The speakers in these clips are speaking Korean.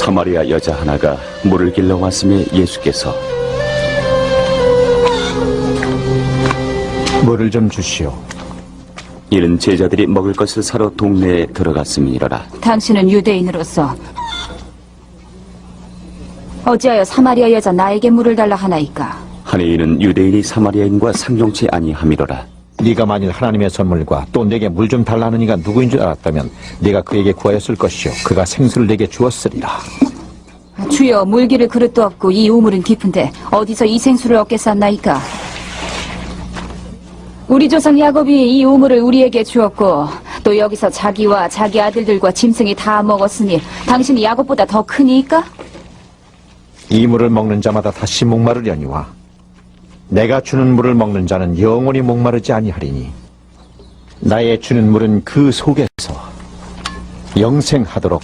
사마리아 여자 하나가 물을 길러 왔음에 예수께서 물을 좀 주시오. 이는 제자들이 먹을 것을 사러 동네에 들어갔음이니라. 당신은 유대인으로서 어찌하여 사마리아 여자 나에게 물을 달라 하나이까? 하니 이는 유대인이 사마리아인과 상종치 아니함이로라. 네가 만일 하나님의 선물과 또 내게 물 좀 달라는 이가 누구인 줄 알았다면 네가 그에게 구하였을 것이요 그가 생수를 내게 주었으리라. 주여, 물기를 그릇도 없고 이 우물은 깊은데 어디서 이 생수를 얻겠사나이까? 우리 조상 야곱이 이 우물을 우리에게 주었고 또 여기서 자기와 자기 아들들과 짐승이 다 먹었으니 당신이 야곱보다 더 크니까? 이 물을 먹는 자마다 다시 목마르려니와 내가 주는 물을 먹는 자는 영원히 목마르지 아니하리니 나의 주는 물은 그 속에서 영생하도록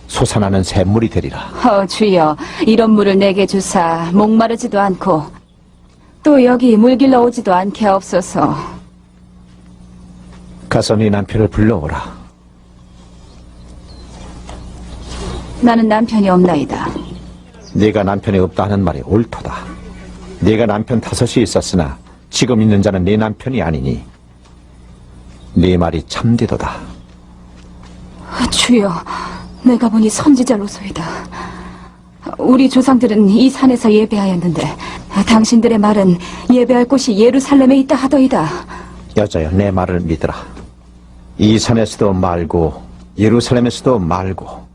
솟아나는 샘물이 되리라. 주여, 이런 물을 내게 주사 목마르지도 않고 또 여기 물 길러 오지도 않게 하옵소서. 가서 네 남편을 불러오라. 나는 남편이 없나이다. 네가 남편이 없다 하는 말이 옳도다. 네가 남편 5이 있었으나 지금 있는 자는 네 남편이 아니니 네 말이 참되도다. 주여, 내가 보니 선지자로소이다. 우리 조상들은 이 산에서 예배하였는데 당신들의 말은 예배할 곳이 예루살렘에 있다 하더이다. 여자여, 내 말을 믿으라. 이 산에서도 말고 예루살렘에서도 말고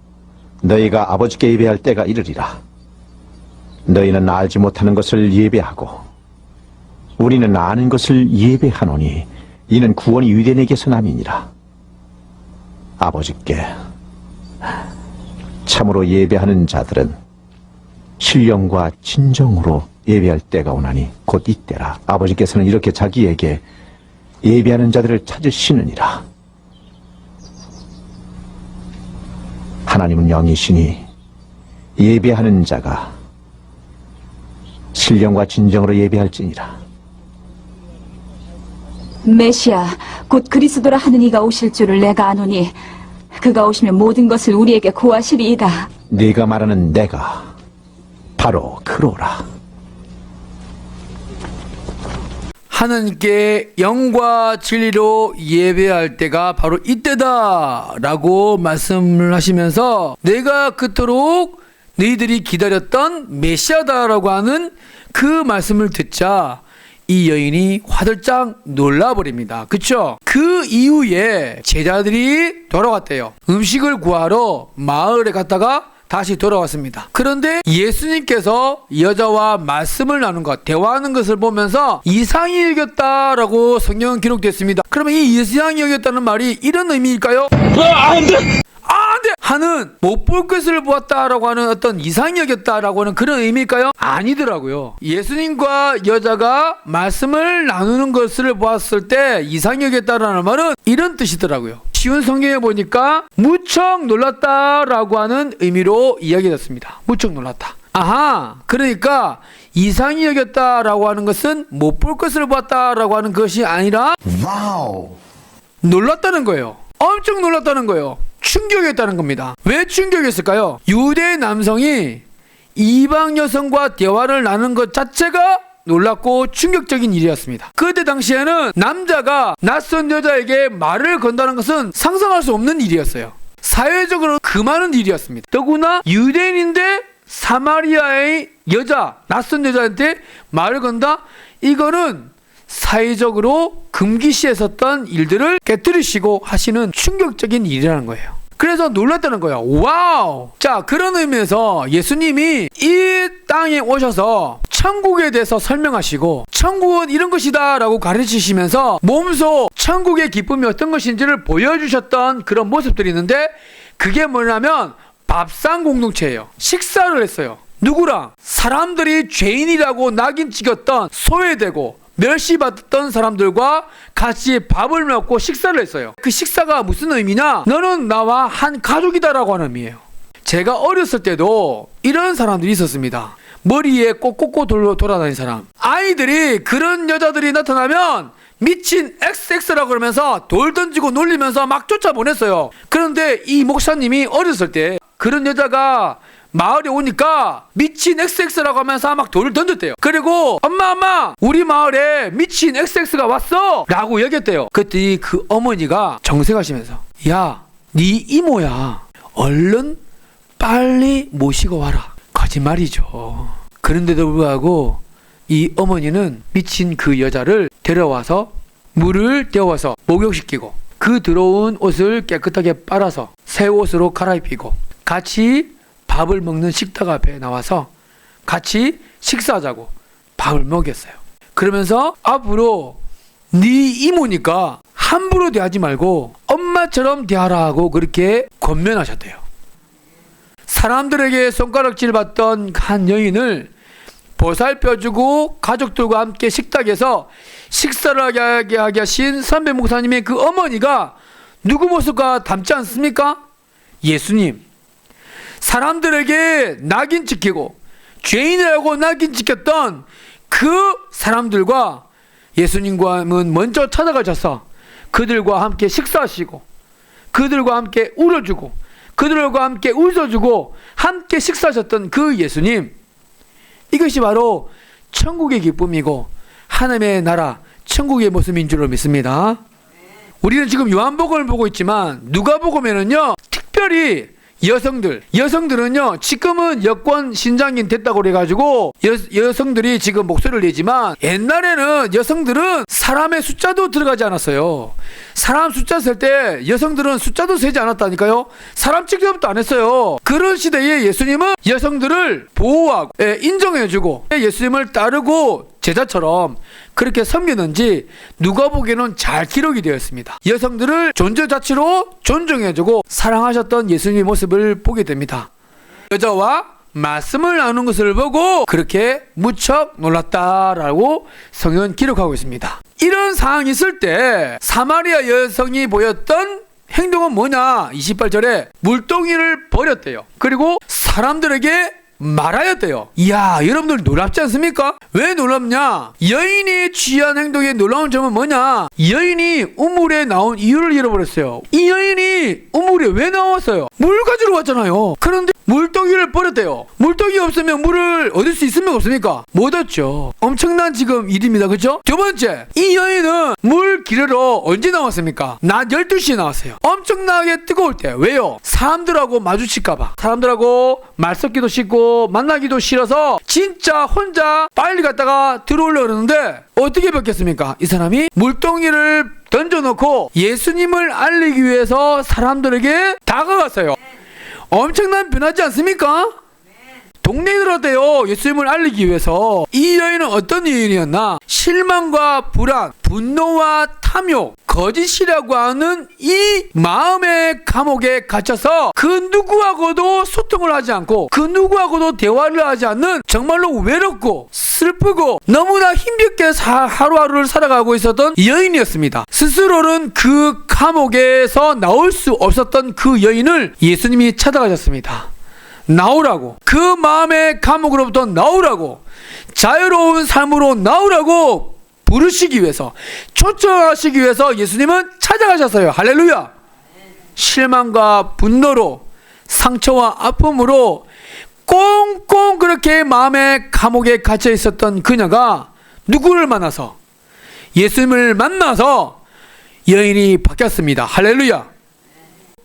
너희가 아버지께 예배할 때가 이르리라. 너희는 알지 못하는 것을 예배하고 우리는 아는 것을 예배하노니 이는 구원이 유대인에게서 남이니라. 아버지께 참으로 예배하는 자들은 신령과 진정으로 예배할 때가 오나니 곧 이때라. 아버지께서는 이렇게 자기에게 예배하는 자들을 찾으시느니라. 하나님은 영이시니 예배하는 자가 신령과 진정으로 예배할지니라. 메시아, 곧 그리스도라 하는 이가 오실 줄을 내가 아노니 그가 오시면 모든 것을 우리에게 구하시리이다. 네가 말하는 내가 바로 그로라. 하나님께 영과 진리로 예배할 때가 바로 이때다 라고 말씀을 하시면서 내가 그토록 너희들이 기다렸던 메시아다라고 하는 그 말씀을 듣자 이 여인이 화들짝 놀라버립니다. 그쵸? 그 이후에 제자들이 돌아왔대요. 음식을 구하러 마을에 갔다가 다시 돌아왔습니다. 그런데 예수님께서 여자와 말씀을 나눈 것, 대화하는 것을 보면서 이상히 여겼다라고 성경은 기록됐습니다. 그러면 이 이상히 여겼다는 말이 이런 의미일까요? 안 돼! 하는 못 볼 것을 보았다라고 하는 어떤 이상히 여겼다라고 하는 그런 의미일까요? 아니더라고요. 예수님과 여자가 말씀을 나누는 것을 보았을 때 이상히 여겼다라는 말은 이런 뜻이더라고요. 쉬운 성경에 보니까 무척 놀랐다라고 하는 의미로 이야기됐습니다. 무척 놀랐다. 아하, 그러니까 이상히 여겼다라고 하는 것은 못 볼 것을 보았다라고 하는 것이 아니라 와우, 놀랐다는 거예요. 엄청 놀랐다는 거예요. 충격이었다는 겁니다. 왜 충격이었을까요? 유대 남성이 이방 여성과 대화를 나눈 것 자체가 놀랍고 충격적인 일이었습니다. 그때 당시에는 남자가 낯선 여자에게 말을 건다는 것은 상상할 수 없는 일이었어요. 사회적으로 금하는 일이었습니다. 더구나 유대인인데 사마리아의 여자, 낯선 여자한테 말을 건다? 이거는 사회적으로 금기시했었던 일들을 깨뜨리시고 하시는 충격적인 일이라는 거예요. 그래서 놀랐다는 거예요. 와우! 자, 그런 의미에서 예수님이 이 땅에 오셔서 천국에 대해서 설명하시고 천국은 이런 것이다 라고 가르치시면서 몸소 천국의 기쁨이 어떤 것인지를 보여주셨던 그런 모습들이 있는데 그게 뭐냐면 밥상 공동체예요. 식사를 했어요. 누구랑? 사람들이 죄인이라고 낙인 찍었던 소외되고 멸시받았던 사람들과 같이 밥을 먹고 식사를 했어요. 그 식사가 무슨 의미냐? 너는 나와 한 가족이다라고 하는 의미예요. 제가 어렸을 때도 이런 사람들이 있었습니다. 머리에 꼬꼬꼬 돌아다니는 사람. 아이들이 그런 여자들이 나타나면 미친 XX라고 그러면서 돌 던지고 놀리면서 막 쫓아보냈어요. 그런데 이 목사님이 어렸을 때 그런 여자가 마을에 오니까 미친 XX라고 하면서 막 돌을 던졌대요. 그리고 엄마 우리 마을에 미친 XX가 왔어 라고 얘기했대요. 그랬더니 그 어머니가 정색하시면서 야, 네 이모야, 얼른 빨리 모시고 와라. 거짓말이죠. 그런데도 불구하고 이 어머니는 미친 그 여자를 데려와서 물을 데워서 목욕시키고 그 들어온 옷을 깨끗하게 빨아서 새 옷으로 갈아입히고 같이 밥을 먹는 식탁 앞에 나와서 같이 식사하자고 밥을 먹였어요. 그러면서 앞으로 네 이모니까 함부로 대하지 말고 엄마처럼 대하라 하고 그렇게 권면하셨대요. 사람들에게 손가락질 받던 한 여인을 보살펴주고 가족들과 함께 식탁에서 식사를 하게 하신 선배 목사님의 그 어머니가 누구 모습과 닮지 않습니까? 예수님. 사람들에게 낙인 찍히고 죄인이라고 낙인 찍혔던 그 사람들과 예수님과는 먼저 찾아가셔서 그들과 함께 식사하시고 그들과 함께 울어주고 그들과 함께 웃어주고 함께 식사하셨던 그 예수님, 이것이 바로 천국의 기쁨이고 하나님의 나라 천국의 모습인 줄로 믿습니다. 우리는 지금 요한복음을 보고 있지만 누가복음에는요 특별히 여성들은요 지금은 여권 신장인 됐다고 그래가지고 여성들이 지금 목소리를 내지만 옛날에는 여성들은 사람의 숫자도 들어가지 않았어요. 사람 숫자 셀 때 여성들은 숫자도 세지 않았다니까요. 사람 취급도 안 했어요. 그런 시대에 예수님은 여성들을 보호하고 인정해주고 예수님을 따르고 제자처럼 그렇게 섬기는지 누가복음에는 잘 기록이 되어 있습니다. 여성들을 존재 자체로 존중해주고 사랑하셨던 예수님의 모습을 보게 됩니다. 여자와 말씀을 나누는 것을 보고 그렇게 무척 놀랐다라고 성경은 기록하고 있습니다. 이런 상황이 있을 때 사마리아 여성이 보였던 행동은 뭐냐? 28절에 물동이를 버렸대요. 그리고 사람들에게 말하였대요. 이야, 여러분들 놀랍지 않습니까? 왜 놀랍냐? 여인이 취한 행동의 놀라운 점은 뭐냐? 여인이 우물에 나온 이유를 잃어버렸어요. 이 여인이 우물에 왜 나왔어요? 물 가지러 왔잖아요. 그런데 물동이를 버렸대요. 물동이 없으면 물을 얻을 수 있습니까? 없습니까? 못 얻죠. 엄청난 지금 일입니다. 그렇죠? 두 번째, 이 여인은 물 기르러 언제 나왔습니까? 낮 12시에 나왔어요. 엄청나게 뜨거울 때. 왜요? 사람들하고 마주칠까봐. 사람들하고 말 섞기도 싫고 만나기도 싫어서 진짜 혼자 빨리 갔다가 들어오려고 그러는데 어떻게 바뀌었습니까? 이 사람이 물동이를 던져놓고 예수님을 알리기 위해서 사람들에게 다가갔어요. 엄청난 변하지 않습니까? 동네에 들어왔대요. 예수님을 알리기 위해서. 이 여인은 어떤 여인이었나? 실망과 불안, 분노와 탐욕, 거짓이라고 하는 이 마음의 감옥에 갇혀서 그 누구하고도 소통을 하지 않고 그 누구하고도 대화를 하지 않는 정말로 외롭고 슬프고 너무나 힘겹게 하루하루를 살아가고 있었던 여인이었습니다. 스스로는 그 감옥에서 나올 수 없었던 그 여인을 예수님이 찾아가셨습니다. 나오라고, 그 마음의 감옥으로부터 나오라고, 자유로운 삶으로 나오라고 부르시기 위해서, 초청하시기 위해서 예수님은 찾아가셨어요. 할렐루야. 실망과 분노로, 상처와 아픔으로 꽁꽁 그렇게 마음의 감옥에 갇혀 있었던 그녀가 누구를 만나서, 예수님을 만나서 여인이 바뀌었습니다. 할렐루야.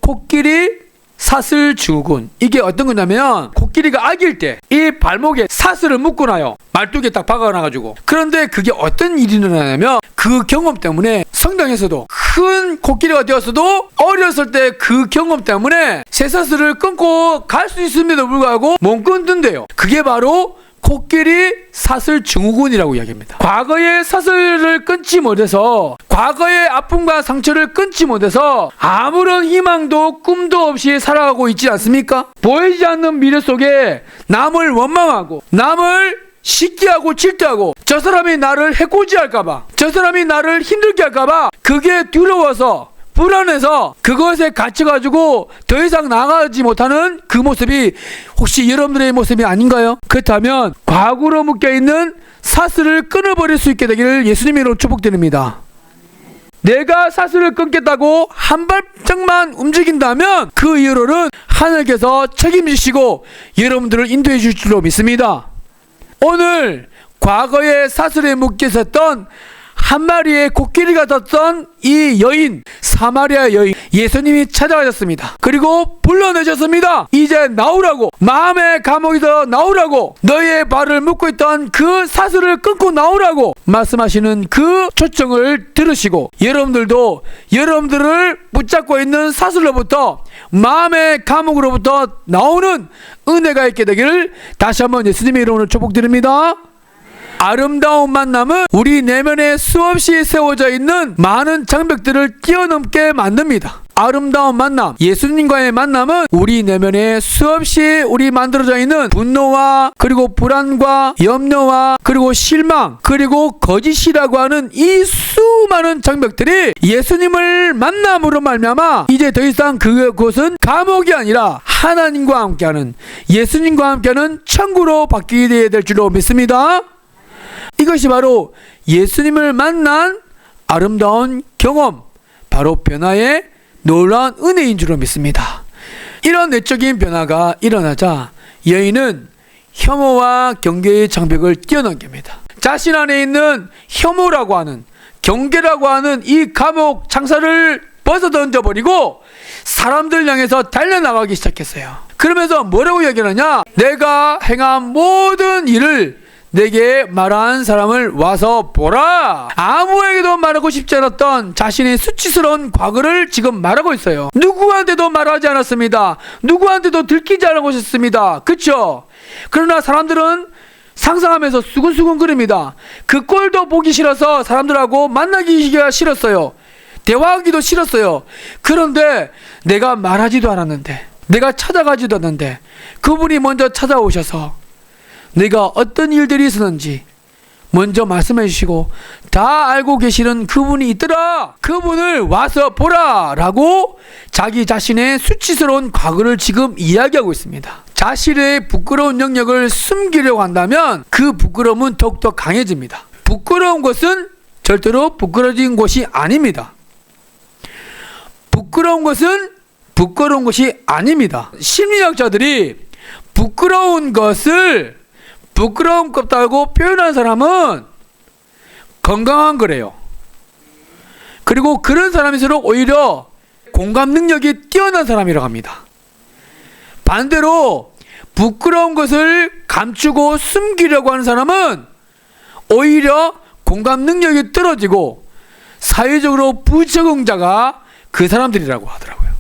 코끼리 사슬 증후군, 이게 어떤 거냐면 코끼리가 아기일 때 이 발목에 사슬을 묶어놔요. 말뚝에 딱 박아놔가지고. 그런데 그게 어떤 일이 일어나냐면 그 경험 때문에 성장에서도 큰 코끼리가 되었어도 어렸을 때 그 경험 때문에 쇠사슬을 끊고 갈 수 있음에도 불구하고 못 끊던데요. 그게 바로 코끼리 사슬 증후군이라고 이야기합니다. 과거의 사슬을 끊지 못해서, 과거의 아픔과 상처를 끊지 못해서 아무런 희망도 꿈도 없이 살아가고 있지 않습니까? 보이지 않는 미래 속에 남을 원망하고 남을 시기하고 질투하고 저 사람이 나를 해코지할까봐, 저 사람이 나를 힘들게 할까봐 그게 두려워서 불안해서 그것에 갇혀가지고 더 이상 나가지 못하는 그 모습이 혹시 여러분들의 모습이 아닌가요? 그렇다면 과거로 묶여있는 사슬을 끊어버릴 수 있게 되기를 예수님으로 축복드립니다. 내가 사슬을 끊겠다고 한 발짝만 움직인다면 그 이후로는 하나님께서 책임지시고 여러분들을 인도해 주실 줄로 믿습니다. 오늘 과거에 사슬에 묶여 있었던 한 마리의 코끼리 같았던 이 여인, 사마리아 여인, 예수님이 찾아가셨습니다. 그리고 불러내셨습니다. 이제 나오라고, 마음의 감옥에서 나오라고, 너의 발을 묶고 있던 그 사슬을 끊고 나오라고 말씀하시는 그 초청을 들으시고, 여러분들도 여러분들을 붙잡고 있는 사슬로부터, 마음의 감옥으로부터 나오는 은혜가 있게 되기를 다시 한번 예수님의 이름으로 축복드립니다. 아름다운 만남은 우리 내면에 수없이 세워져 있는 많은 장벽들을 뛰어넘게 만듭니다. 아름다운 만남, 예수님과의 만남은 우리 내면에 수없이 우리 만들어져 있는 분노와 그리고 불안과 염려와 그리고 실망 그리고 거짓이라고 하는 이 수많은 장벽들이 예수님을 만남으로 말미암아 이제 더 이상 그곳은 감옥이 아니라 하나님과 함께하는, 예수님과 함께하는 천국으로 바뀌게 될 줄로 믿습니다. 이것이 바로 예수님을 만난 아름다운 경험, 바로 변화의 놀라운 은혜인 줄로 믿습니다. 이런 내적인 변화가 일어나자 여인은 혐오와 경계의 장벽을 뛰어넘깁니다. 자신 안에 있는 혐오라고 하는, 경계라고 하는 이 감옥 창살을 벗어던져버리고 사람들 향해서 달려나가기 시작했어요. 그러면서 뭐라고 얘기하느냐? 내가 행한 모든 일을 내게 말한 사람을 와서 보라. 아무에게도 말하고 싶지 않았던 자신의 수치스러운 과거를 지금 말하고 있어요. 누구한테도 말하지 않았습니다. 누구한테도 들키지 않은 것이었습니다. 그쵸? 그러나 사람들은 상상하면서 수근수근 거립니다. 그 꼴도 보기 싫어서 사람들하고 만나기가 싫었어요. 대화하기도 싫었어요. 그런데 내가 말하지도 않았는데, 내가 찾아가지도 않는데 그분이 먼저 찾아오셔서 내가 어떤 일들이 있었는지 먼저 말씀해 주시고 다 알고 계시는 그분이 있더라. 그분을 와서 보라 라고 자기 자신의 수치스러운 과거를 지금 이야기하고 있습니다. 자신의 부끄러운 영역을 숨기려고 한다면 그 부끄러움은 더욱더 강해집니다. 부끄러운 것은 절대로 부끄러진 것이 아닙니다. 부끄러운 것은 부끄러운 것이 아닙니다. 심리학자들이 부끄러운 것을 부끄러움 같다고 표현한 사람은 건강한 거래요. 그리고 그런 사람일수록 오히려 공감 능력이 뛰어난 사람이라고 합니다. 반대로 부끄러운 것을 감추고 숨기려고 하는 사람은 오히려 공감 능력이 떨어지고 사회적으로 부적응자가 그 사람들이라고 하더라고요.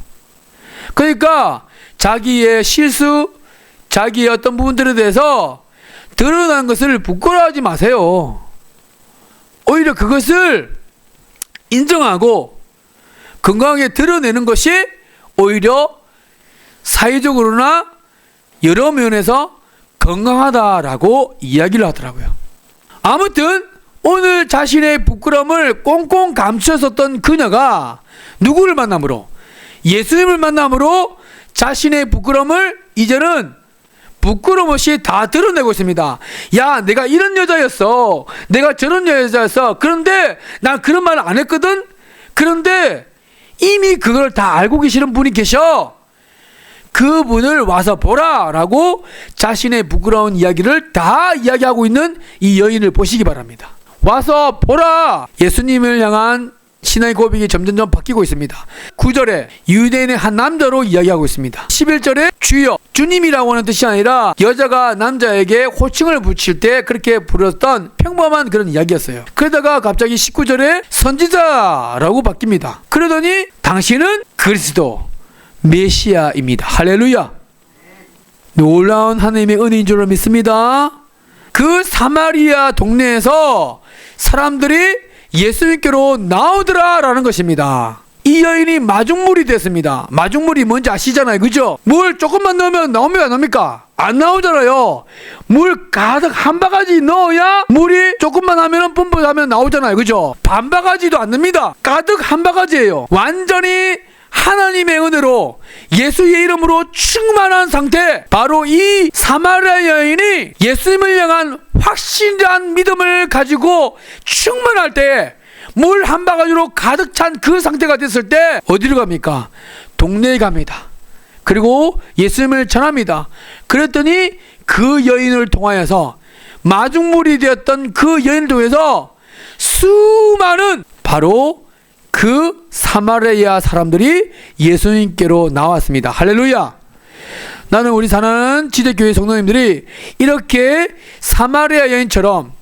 그러니까 자기의 실수, 자기의 어떤 부분들에 대해서 드러난 것을 부끄러워하지 마세요. 오히려 그것을 인정하고 건강하게 드러내는 것이 오히려 사회적으로나 여러 면에서 건강하다라고 이야기를 하더라고요. 아무튼 오늘 자신의 부끄러움을 꽁꽁 감추었었던 그녀가 누구를 만남으로? 예수님을 만남으로 자신의 부끄러움을 이제는 부끄러움 없이 다 드러내고 있습니다. 야, 내가 이런 여자였어. 내가 저런 여자였어. 그런데 난 그런 말을 안 했거든. 그런데 이미 그걸 다 알고 계시는 분이 계셔. 그분을 와서 보라 라고 자신의 부끄러운 이야기를 다 이야기하고 있는 이 여인을 보시기 바랍니다. 와서 보라. 예수님을 향한 신앙의 고백이 점점점 바뀌고 있습니다. 9절에 유대인의 한 남자로 이야기하고 있습니다. 11절에 주여, 주님이라고 하는 뜻이 아니라 여자가 남자에게 호칭을 붙일 때 그렇게 부르던 평범한 그런 이야기였어요. 그러다가 갑자기 19절에 선지자라고 바뀝니다. 그러더니 당신은 그리스도 메시아입니다. 할렐루야. 놀라운 하나님의 은혜인 줄로 믿습니다. 그 사마리아 동네에서 사람들이 예수님께로 나오더라 라는 것입니다. 이 여인이 마중물이 됐습니다. 마중물이 뭔지 아시잖아요. 그죠? 물 조금만 넣으면 나옵니까? 안 나옵니까? 안 나오잖아요. 물 가득 한 바가지 넣어야 물이 조금만 하면 뿜뿜하면 나오잖아요. 그죠? 반 바가지도 안 넣습니다. 가득 한 바가지예요. 완전히 하나님의 은혜로 예수의 이름으로 충만한 상태, 바로 이 사마리아 여인이 예수님을 향한 확실한 믿음을 가지고 충만할 때 물 한 바가지로 가득 찬 그 상태가 됐을 때 어디로 갑니까? 동네에 갑니다. 그리고 예수님을 전합니다. 그랬더니 그 여인을 통하여서 마중물이 되었던 그 여인을 통해서 수많은 바로 그 사마리아 사람들이 예수님께로 나왔습니다. 할렐루야. 나는 우리 사는 지대교회 성도님들이 이렇게 사마리아 여인처럼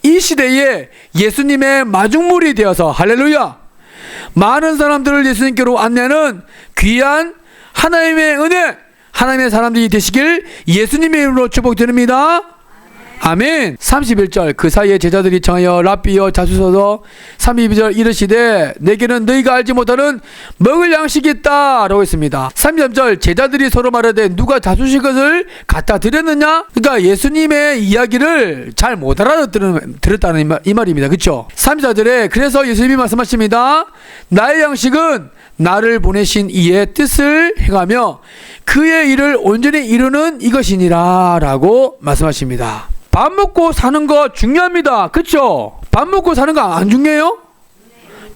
이 시대에 예수님의 마중물이 되어서 할렐루야 많은 사람들을 예수님께로 안내하는 귀한 하나님의 은혜, 하나님의 사람들이 되시길 예수님의 이름으로 축복드립니다. 아멘. 31절 그 사이에 제자들이 청하여 랍비여 자주서서 32절 이르시되 내게는 너희가 알지 못하는 먹을 양식이 있다 라고 했습니다. 33절 제자들이 서로 말하되 누가 자주실 것을 갖다 드렸느냐. 그러니까 예수님의 이야기를 잘 못 알아들었다는 이 말입니다. 그렇죠? 34절에 그래서 예수님이 말씀하십니다. 나의 양식은 나를 보내신 이의 뜻을 행하며 그의 일을 온전히 이루는 이것이니라 라고 말씀하십니다. 밥 먹고 사는 거 중요합니다. 그렇죠? 밥 먹고 사는 거 안 중요해요?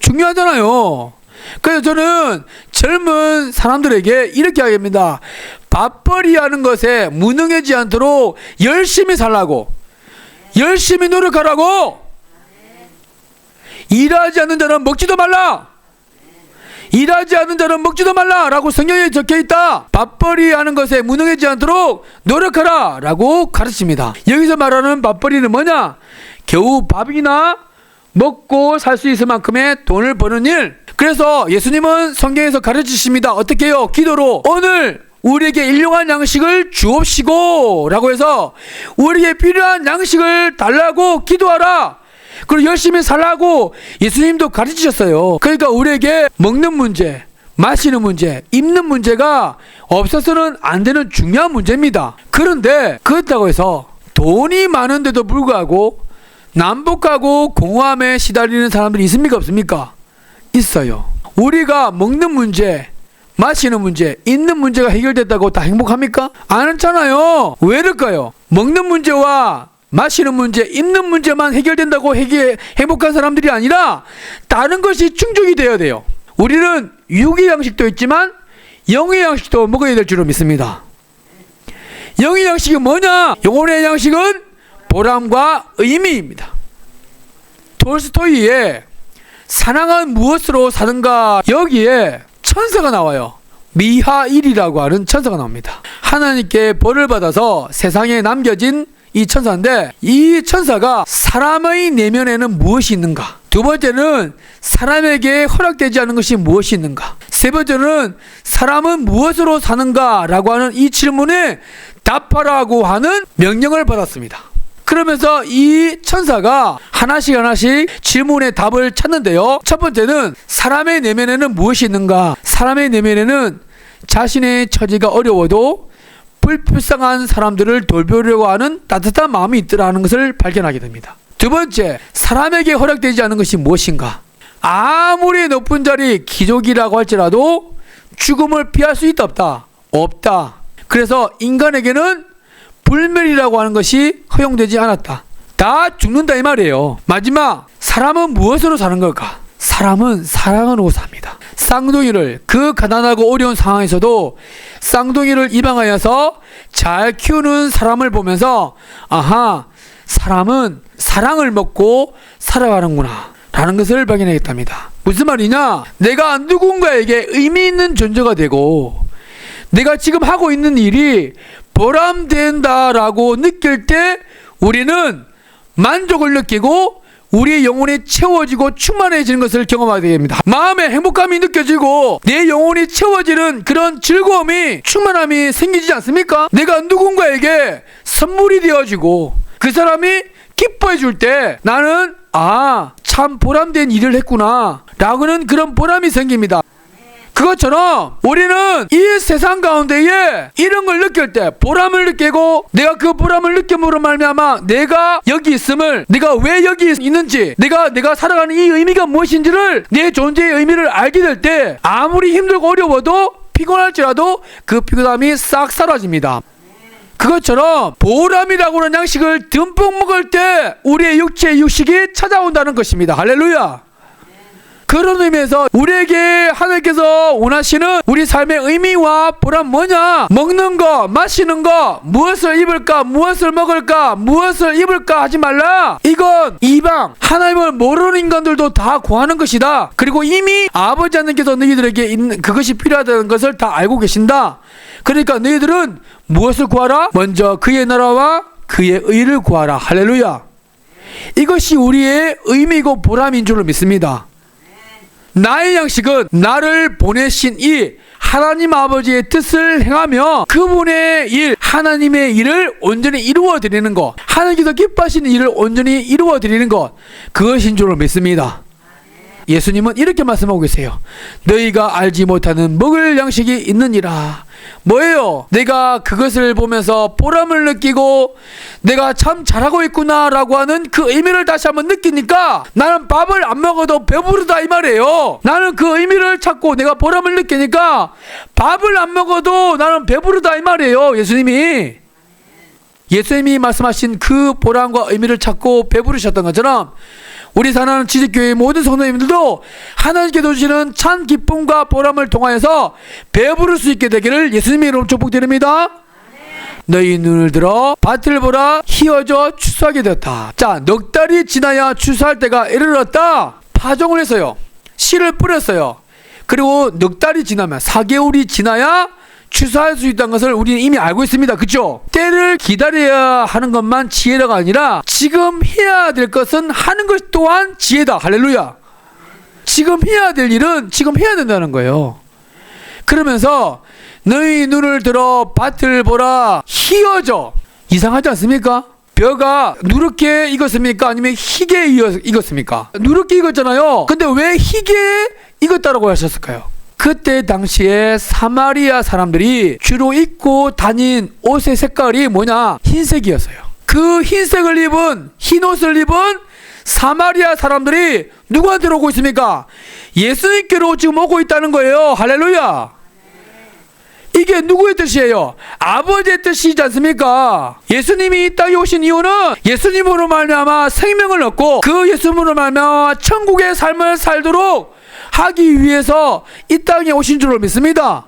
중요하잖아요. 그래서 저는 젊은 사람들에게 이렇게 하겠습니다. 밥벌이 하는 것에 무능해지지 않도록 열심히 살라고, 열심히 노력하라고. 일하지 않는 자는 먹지도 말라. 일하지 않는 자는 먹지도 말라 라고 성경에 적혀있다. 밥벌이 하는 것에 무능해지지 않도록 노력하라 라고 가르칩니다. 여기서 말하는 밥벌이는 뭐냐? 겨우 밥이나 먹고 살 수 있을 만큼의 돈을 버는 일. 그래서 예수님은 성경에서 가르치십니다. 어떻게 해요? 기도로 오늘 우리에게 일용할 양식을 주옵시고 라고 해서 우리에게 필요한 양식을 달라고 기도하라. 그리고 열심히 살라고 예수님도 가르치셨어요. 그러니까 우리에게 먹는 문제, 마시는 문제, 입는 문제가 없어서는 안 되는 중요한 문제입니다. 그런데 그렇다고 해서 돈이 많은데도 불구하고 난복하고 공허함에 시달리는 사람들이 있습니까? 없습니까? 있어요. 우리가 먹는 문제, 마시는 문제, 있는 문제가 해결됐다고 다 행복합니까? 안 했잖아요. 왜 이럴까요? 먹는 문제와 마시는 문제, 입는 문제만 해결된다고 행복한 사람들이 아니라 다른 것이 충족이 되어야 돼요. 우리는 육의 양식도 있지만 영의 양식도 먹어야 될 줄로 믿습니다. 영의 양식이 뭐냐? 영혼의 양식은 보람과 의미입니다. 톨스토이의 사랑은 무엇으로 사는가 여기에 천사가 나와요. 미하일이라고 하는 천사가 나옵니다. 하나님께 벌을 받아서 세상에 남겨진 이 천사인데 이 천사가 사람의 내면에는 무엇이 있는가? 두 번째는 사람에게 허락되지 않은 것이 무엇이 있는가? 세 번째는 사람은 무엇으로 사는가? 라고 하는 이 질문에 답하라고 하는 명령을 받았습니다. 그러면서 이 천사가 하나씩 질문에 답을 찾는데요. 첫 번째는 사람의 내면에는 무엇이 있는가? 사람의 내면에는 자신의 처지가 어려워도 불쌍한 사람들을 돌보려고 하는 따뜻한 마음이 있더라는 것을 발견하게 됩니다. 두 번째, 사람에게 허락되지 않은 것이 무엇인가? 아무리 높은 자리 귀족이라고 할지라도 죽음을 피할 수 있다 없다? 없다. 그래서 인간에게는 불멸이라고 하는 것이 허용되지 않았다. 다 죽는다 이 말이에요. 마지막, 사람은 무엇으로 사는 걸까? 사람은 사랑으로 삽니다. 쌍둥이를 그 가난하고 어려운 상황에서도 쌍둥이를 입양하여서 잘 키우는 사람을 보면서 아하, 사람은 사랑을 먹고 살아가는구나 라는 것을 발견하겠답니다. 무슨 말이냐? 내가 누군가에게 의미 있는 존재가 되고 내가 지금 하고 있는 일이 보람된다라고 느낄 때 우리는 만족을 느끼고 우리의 영혼이 채워지고 충만해지는 것을 경험하게 됩니다. 마음에 행복감이 느껴지고 내 영혼이 채워지는 그런 즐거움이, 충만함이 생기지 않습니까? 내가 누군가에게 선물이 되어지고 그 사람이 기뻐해 줄 때 나는 참 보람된 일을 했구나 라고는 그런 보람이 생깁니다. 그것처럼 우리는 이 세상 가운데에 이런 걸 느낄 때 보람을 느끼고 내가 그 보람을 느낌으로 말미암아 내가 여기 있음을, 내가 왜 여기 있는지, 내가 살아가는 이 의미가 무엇인지를, 내 존재의 의미를 알게 될 때 아무리 힘들고 어려워도 피곤할지라도 그 피곤함이 싹 사라집니다. 그것처럼 보람이라고 하는 양식을 듬뿍 먹을 때 우리의 육체의 육식이 찾아온다는 것입니다. 할렐루야. 그런 의미에서 우리에게 하나님께서 원하시는 우리 삶의 의미와 보람 뭐냐? 먹는 거, 마시는 거, 무엇을 입을까, 무엇을 먹을까, 무엇을 입을까 하지 말라. 이건 이방 하나님을 모르는 인간들도 다 구하는 것이다. 그리고 이미 아버지 하나님께서 너희들에게 있는 그것이 필요하다는 것을 다 알고 계신다. 그러니까 너희들은 무엇을 구하라? 먼저 그의 나라와 그의 의를 구하라. 할렐루야. 이것이 우리의 의미고 보람인 줄로 믿습니다. 나의 양식은 나를 보내신 이 하나님 아버지의 뜻을 행하며 그분의 일, 하나님의 일을 온전히 이루어 드리는 것, 하나님께서 기뻐하시는 일을 온전히 이루어 드리는 것, 그것인 줄로 믿습니다. 예수님은 이렇게 말씀하고 계세요. 너희가 알지 못하는 먹을 양식이 있느니라. 뭐예요? 내가 그것을 보면서 보람을 느끼고 내가 참 잘하고 있구나 라고 하는 그 의미를 다시 한번 느끼니까 나는 밥을 안 먹어도 배부르다 이 말이에요. 나는 그 의미를 찾고 내가 보람을 느끼니까 밥을 안 먹어도 나는 배부르다 이 말이에요. 예수님이 말씀하신 그 보람과 의미를 찾고 배부르셨던 것처럼 우리 사랑하는 지직교회의 모든 성도님들도 하나님께서 주시는 참 기쁨과 보람을 통하여서 배부를 수 있게 되기를 예수님의 이름으로 축복드립니다. 너희 눈을 들어 밭을 보라 희어져 추수하게 되었다. 자, 넉 달이 지나야 추수할 때가 이르렀다. 파종을 했어요. 씨를 뿌렸어요. 그리고 넉 달이 지나면 4개월이 지나야 추수할 수 있다는 것을 우리는 이미 알고 있습니다. 그렇죠? 때를 기다려야 하는 것만 지혜가 아니라 지금 해야 될 것은 하는 것 또한 지혜다. 할렐루야. 지금 해야 될 일은 지금 해야 된다는 거예요. 그러면서 너희 눈을 들어 밭을 보라 희어져. 이상하지 않습니까? 벼가 누렇게 익었습니까? 아니면 희게 익었습니까? 누렇게 익었잖아요. 근데 왜 희게 익었다고 하셨을까요? 그때 당시에 사마리아 사람들이 주로 입고 다닌 옷의 색깔이 뭐냐? 흰색이었어요. 그 흰색을 입은, 흰 옷을 입은 사마리아 사람들이 누구한테로 오고 있습니까? 예수님께로 지금 오고 있다는 거예요. 할렐루야. 이게 누구의 뜻이에요? 아버지의 뜻이지 않습니까? 예수님이 이 땅에 오신 이유는 예수님으로 말미암아 생명을 얻고 그 예수님으로 말미암아 천국의 삶을 살도록 하기 위해서 이 땅에 오신 줄로 믿습니다.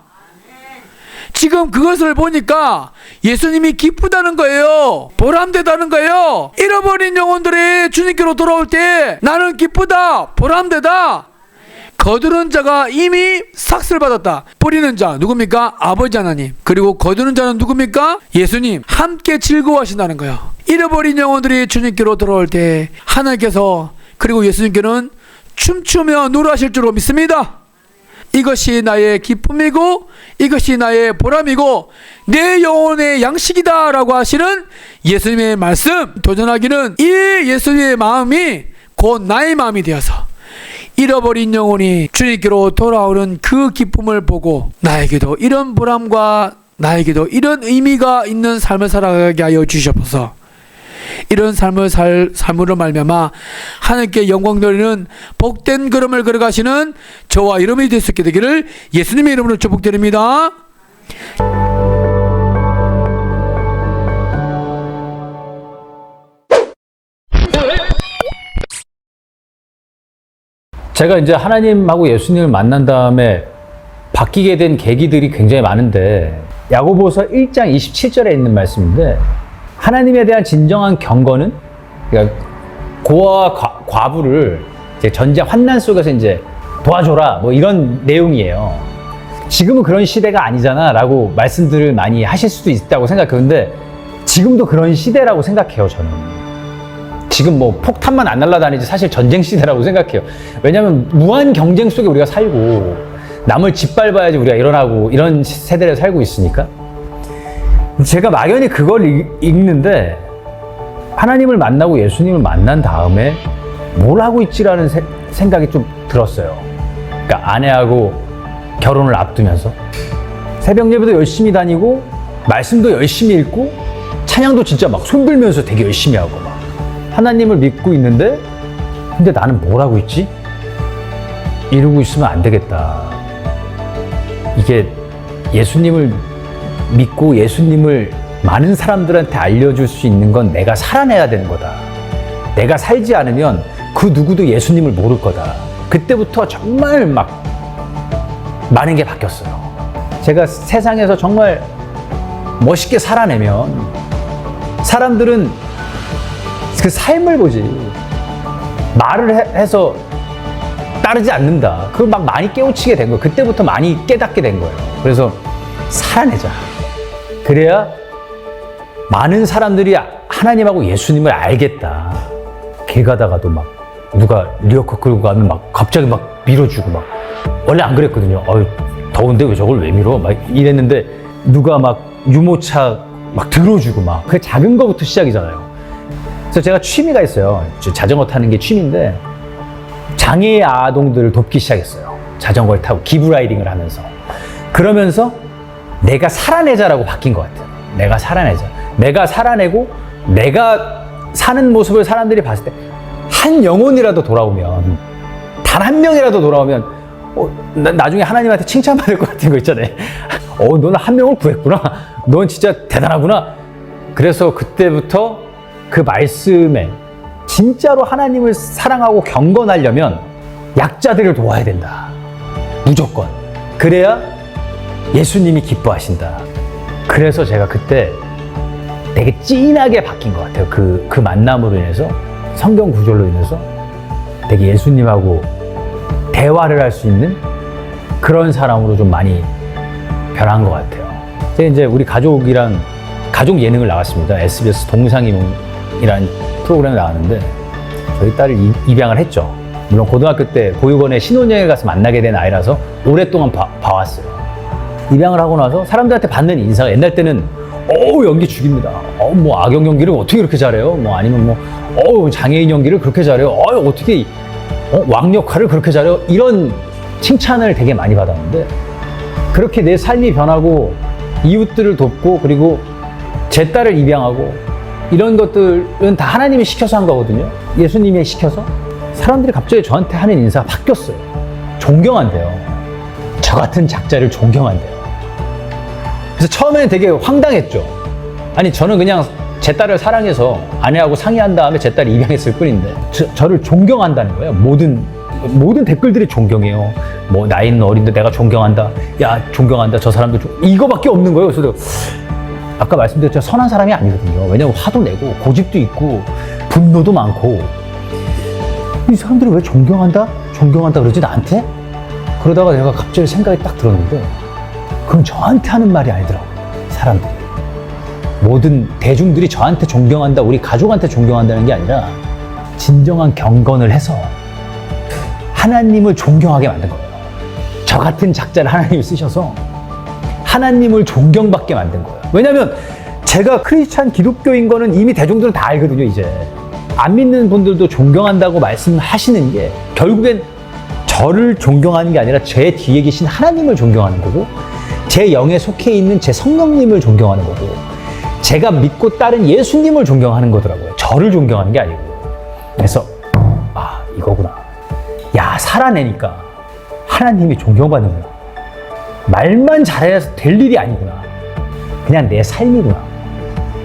지금 그것을 보니까 예수님이 기쁘다는 거예요. 보람되다는 거예요. 잃어버린 영혼들이 주님께로 돌아올 때 나는 기쁘다, 보람되다. 거두는 자가 이미 삭슬 받았다. 뿌리는 자 누굽니까? 아버지 하나님. 그리고 거두는 자는 누굽니까? 예수님. 함께 즐거워하신다는 거예요. 잃어버린 영혼들이 주님께로 돌아올 때 하나님께서 그리고 예수님께는 춤추며 노래하실 줄로 믿습니다. 이것이 나의 기쁨이고 이것이 나의 보람이고 내 영혼의 양식이다 라고 하시는 예수님의 말씀 도전하기는 이 예수님의 마음이 곧 나의 마음이 되어서 잃어버린 영혼이 주님께로 돌아오는 그 기쁨을 보고 나에게도 이런 보람과 나에게도 이런 의미가 있는 삶을 살아가게 하여 주시옵소서. 이런 삶으로 말미암아 하나님께 영광 돌리는 복된 걸음을 걸어가시는 저와 여러분이 될 수 있게 되기를 예수님의 이름으로 축복드립니다. 제가 이제 하나님하고 예수님을 만난 다음에 바뀌게 된 계기들이 굉장히 많은데 야고보서 1장 27절에 있는 말씀인데 하나님에 대한 진정한 경건은 그러니까 고아와 과부를 이제 전쟁 환난 속에서 이제 도와줘라 뭐 이런 내용이에요. 지금은 그런 시대가 아니잖아 라고 말씀들을 많이 하실 수도 있다고 생각하는데 지금도 그런 시대라고 생각해요. 저는 지금 뭐 폭탄만 안 날아다니지 사실 전쟁 시대라고 생각해요. 왜냐하면 무한 경쟁 속에 우리가 살고 남을 짓밟아야지 우리가 일어나고 이런 세대를 살고 있으니까 제가 막연히 그걸 읽는데 하나님을 만나고 예수님을 만난 다음에 뭘 하고 있지라는 생각이 좀 들었어요. 그러니까 아내하고 결혼을 앞두면서 새벽 예배도 열심히 다니고 말씀도 열심히 읽고 찬양도 진짜 막 손들면서 되게 열심히 하고 막 하나님을 믿고 있는데 근데 나는 뭘 하고 있지? 이러고 있으면 안 되겠다. 이게 예수님을 믿고 예수님을 많은 사람들한테 알려줄 수 있는 건 내가 살아내야 되는 거다. 내가 살지 않으면 그 누구도 예수님을 모를 거다. 그때부터 정말 막 많은 게 바뀌었어요. 제가 세상에서 정말 멋있게 살아내면 사람들은 그 삶을 보지 말을 해서 따르지 않는다. 그걸 막 많이 깨우치게 된 거예요. 그때부터 많이 깨닫게 된 거예요. 그래서 살아내자. 그래야 많은 사람들이 하나님하고 예수님을 알겠다. 길 가다가도 막 누가 리어커 끌고 가면 막 갑자기 막 밀어주고 막 원래 안 그랬거든요. 더운데 왜 저걸 왜 밀어? 막 이랬는데 누가 막 유모차 막 들어주고 막 그 작은 거부터 시작이잖아요. 그래서 제가 취미가 있어요. 자전거 타는 게 취미인데 장애 아동들을 돕기 시작했어요. 자전거를 타고 기브라이딩을 하면서 그러면서 내가 살아내자라고 바뀐 것 같아요. 내가 살아내자. 내가 살아내고 내가 사는 모습을 사람들이 봤을 때 한 영혼이라도 돌아오면 단 한 명이라도 돌아오면 나중에 하나님한테 칭찬받을 것 같은 거 있잖아요. 너는 한 명을 구했구나. 넌 진짜 대단하구나. 그래서 그때부터 그 말씀에 진짜로 하나님을 사랑하고 경건하려면 약자들을 도와야 된다. 무조건. 그래야 예수님이 기뻐하신다. 그래서 제가 그때 되게 진하게 바뀐 것 같아요. 그 만남으로 인해서, 성경 구절로 인해서 되게 예수님하고 대화를 할 수 있는 그런 사람으로 좀 많이 변한 것 같아요. 제가 이제 우리 가족이랑 가족 예능을 나갔습니다. SBS 동상이몽이라는 프로그램에 나왔는데 저희 딸을 입양을 했죠. 물론 고등학교 때 보육원에 신혼여행을 가서 만나게 된 아이라서 오랫동안 봐왔어요. 입양을 하고 나서 사람들한테 받는 인사가 옛날 때는 연기 죽입니다. 뭐 악역 연기를 어떻게 그렇게 잘해요? 뭐 아니면 장애인 연기를 그렇게 잘해요? 어떻게 왕 역할을 그렇게 잘해요? 이런 칭찬을 되게 많이 받았는데 그렇게 내 삶이 변하고 이웃들을 돕고 그리고 제 딸을 입양하고 이런 것들은 다 하나님이 시켜서 한 거거든요. 예수님이 시켜서 사람들이 갑자기 저한테 하는 인사가 바뀌었어요. 존경한대요. 저 같은 작자를 존경한대요. 그래서 처음에는 되게 황당했죠. 아니 저는 그냥 제 딸을 사랑해서 아내하고 상의한 다음에 제 딸을 입양했을 뿐인데 저를 존경한다는 거예요. 모든 댓글들이 존경해요. 뭐 나이는 어린데 내가 존경한다. 야 존경한다. 저 사람도 이거밖에 없는 거예요. 그래서 아까 말씀드렸지만 선한 사람이 아니거든요. 왜냐면 화도 내고 고집도 있고 분노도 많고 이 사람들이 왜 존경한다 그러지 나한테? 그러다가 내가 갑자기 생각이 딱 들었는데 그건 저한테 하는 말이 아니더라고요. 사람들이 모든 대중들이 저한테 존경한다, 우리 가족한테 존경한다는 게 아니라 진정한 경건을 해서 하나님을 존경하게 만든 거예요. 저 같은 작자를 하나님이 쓰셔서 하나님을 존경받게 만든 거예요. 왜냐하면 제가 크리스찬 기독교인 거는 이미 대중들은 다 알거든요. 이제 안 믿는 분들도 존경한다고 말씀하시는 게 결국엔 저를 존경하는 게 아니라 제 뒤에 계신 하나님을 존경하는 거고 제 영에 속해 있는 제 성령님을 존경하는 거고 제가 믿고 따른 예수님을 존경하는 거더라고요. 저를 존경하는 게 아니고. 그래서 이거구나. 야, 살아내니까 하나님이 존경받는구나. 말만 잘해서 될 일이 아니구나. 그냥 내 삶이구나.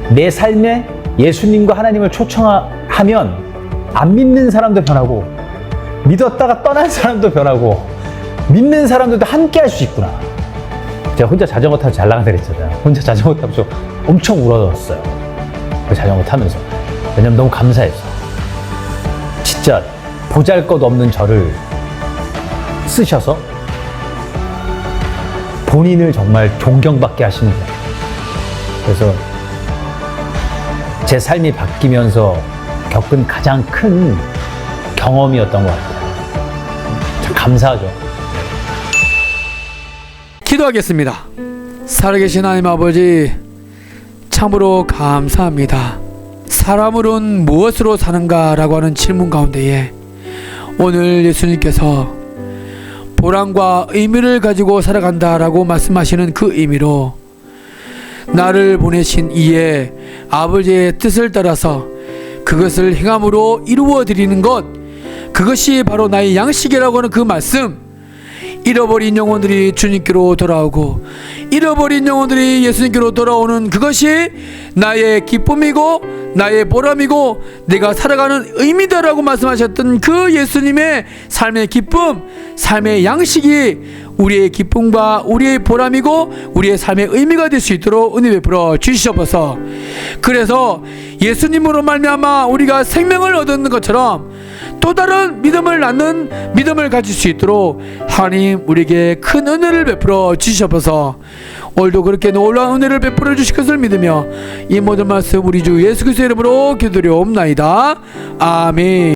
내 삶에 예수님과 하나님을 초청하면 안 믿는 사람도 변하고 믿었다가 떠난 사람도 변하고 믿는 사람들도 함께 할 수 있구나. 제가 혼자 자전거 타서 잘 나간다 그랬잖아요. 혼자 자전거 타면서 엄청 울어졌어요. 그 자전거 타면서. 왜냐면 너무 감사해서. 진짜 보잘것없는 저를 쓰셔서 본인을 정말 존경받게 하시는 거예요. 그래서 제 삶이 바뀌면서 겪은 가장 큰 경험이었던 것 같아요. 참 감사하죠. 기도하겠습니다. 살아계신 하나님 아버지, 참으로 감사합니다. 사람으론 무엇으로 사는가라고 하는 질문 가운데에 오늘 예수님께서 보람과 의미를 가지고 살아간다라고 말씀하시는 그 의미로 나를 보내신 이의 아버지의 뜻을 따라서 그것을 행함으로 이루어 드리는 것, 그것이 바로 나의 양식이라고 하는 그 말씀, 잃어버린 영혼들이 주님께로 돌아오고 잃어버린 영혼들이 예수님께로 돌아오는 그것이 나의 기쁨이고 나의 보람이고 내가 살아가는 의미다라고 말씀하셨던 그 예수님의 삶의 기쁨, 삶의 양식이 우리의 기쁨과 우리의 보람이고 우리의 삶의 의미가 될 수 있도록 은혜 베풀어 주시옵소서. 그래서 예수님으로 말미암아 우리가 생명을 얻는 것처럼 또 다른 믿음을 낳는 믿음을 가질 수 있도록 하나님 우리에게 큰 은혜를 베풀어 주시옵소서. 오늘도 그렇게 놀라운 은혜를 베풀어 주실 것을 믿으며 이 모든 말씀 우리 주 예수 그리스도의 이름으로 기도드리옵나이다. 아멘.